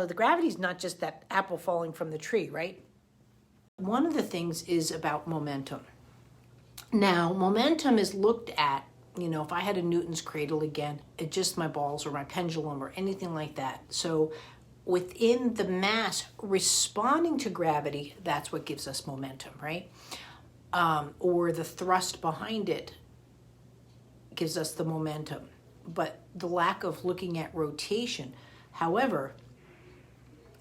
the gravity is not just that apple falling from the tree, right? One of the things is about momentum. Now, momentum is looked at, if I had a Newton's cradle again, adjust my balls or my pendulum or anything like that. So within the mass responding to gravity, that's what gives us momentum, right? Or the thrust behind it gives us the momentum. But the lack of looking at rotation, however,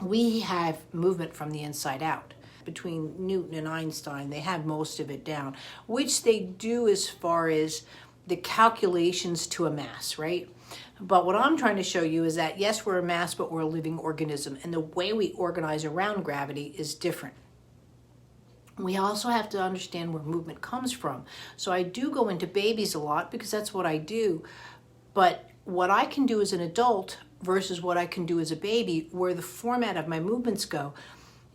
we have movement from the inside out. Between Newton and Einstein, they had most of it down, which they do as far as the calculations to a mass, right? But what I'm trying to show you is that, yes, we're a mass, but we're a living organism, and the way we organize around gravity is different. We also have to understand where movement comes from. So I do go into babies a lot because that's what I do, but what I can do as an adult versus what I can do as a baby, where the format of my movements go,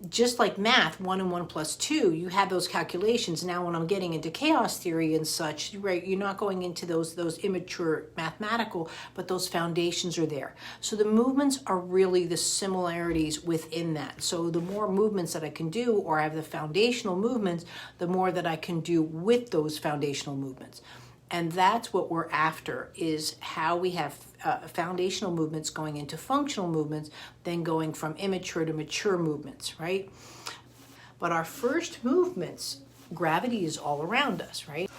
just like math, 1 and 1 plus 2, you have those calculations. Now when I'm getting into chaos theory and such, right, you're not going into those immature mathematical, but those foundations are there. So the movements are really the similarities within that. So the more movements that I can do, or I have the foundational movements, the more that I can do with those foundational movements. And that's what we're after, is how we have foundational movements going into functional movements, then going from immature to mature movements, right? But our first movements, gravity is all around us, right?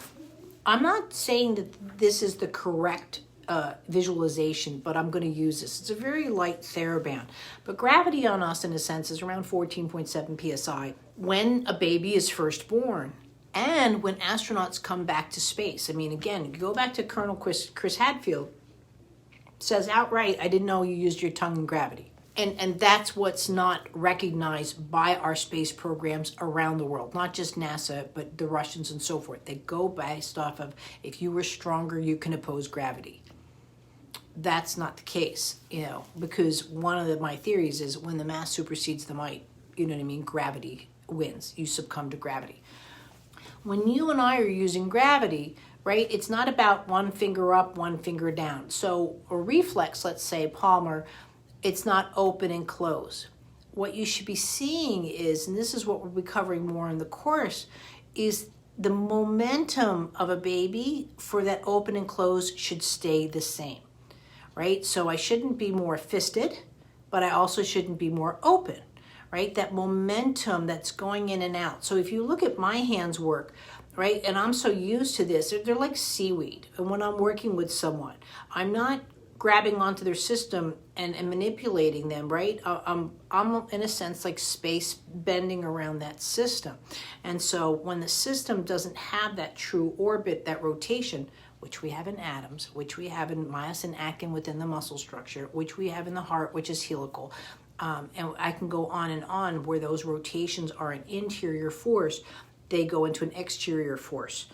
I'm not saying that this is the correct visualization, but I'm going to use this. It's a very light TheraBand. But gravity on us, in a sense, is around 14.7 psi when a baby is first born. And when astronauts come back to space. I mean, again, you go back to Colonel Chris Hadfield, says outright, I didn't know you used your tongue in gravity. And that's what's not recognized by our space programs around the world, not just NASA, but the Russians and so forth. They go based off of, if you were stronger, you can oppose gravity. That's not the case, because one of my theories is when the mass supersedes the might, gravity wins. You succumb to gravity. When you and I are using gravity, right, it's not about one finger up, one finger down. So a reflex, let's say palmar, it's not open and close. What you should be seeing is, and this is what we'll be covering more in the course, is the momentum of a baby for that open and close should stay the same, right? So I shouldn't be more fisted, but I also shouldn't be more open. Right? That momentum that's going in and out. So if you look at my hands work, right, and I'm so used to this, they're like seaweed. And when I'm working with someone, I'm not grabbing onto their system and manipulating them, right? I'm in a sense like space bending around that system. And so when the system doesn't have that true orbit, that rotation, which we have in atoms, which we have in myosin actin within the muscle structure, which we have in the heart, which is helical, and I can go on and on where those rotations are an interior force, they go into an exterior force.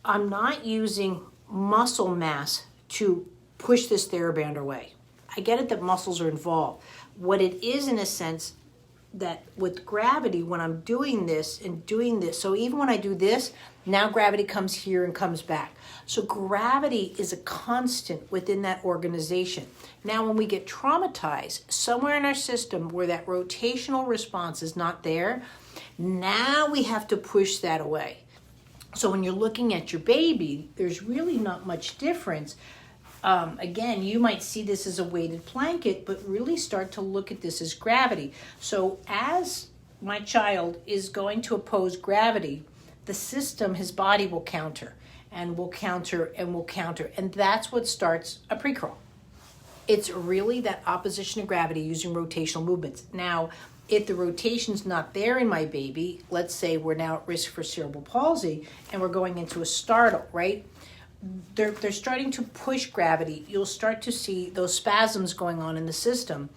I'm not using muscle mass to push this TheraBand away. I get it that muscles are involved. What it is, in a sense, that with gravity, when I'm doing this and doing this, so even when I do this, now gravity comes here and comes back. So gravity is a constant within that organization. Now, when we get traumatized, somewhere in our system where that rotational response is not there, now we have to push that away. So when you're looking at your baby, there's really not much difference. Again, you might see this as a weighted blanket, but really start to look at this as gravity. So as my child is going to oppose gravity, the system, his body will counter and will counter and will counter. And that's what starts a pre-crawl. It's really that opposition to gravity using rotational movements. Now, if the rotation's not there in my baby, let's say we're now at risk for cerebral palsy and we're going into a startle, right? They're starting to push gravity. You'll start to see those spasms going on in the system,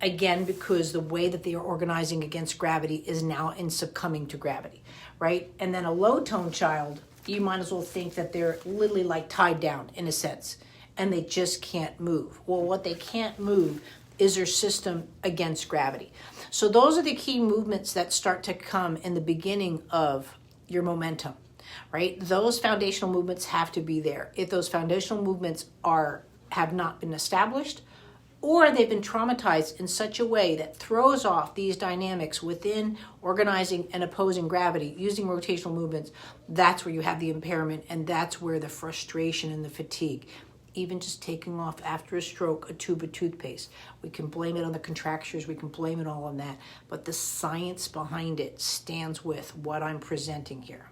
again, because the way that they are organizing against gravity is now in succumbing to gravity, right? And then a low-tone child, you might as well think that they're literally like tied down in a sense, and they just can't move. Well, what they can't move is their system against gravity. So those are the key movements that start to come in the beginning of your momentum. Right? Those foundational movements have to be there. If those foundational movements have not been established, or they've been traumatized in such a way that throws off these dynamics within organizing and opposing gravity using rotational movements, that's where you have the impairment, and that's where the frustration and the fatigue. Even just taking off after a stroke a tube of toothpaste. We can blame it on the contractures, we can blame it all on that, but the science behind it stands with what I'm presenting here.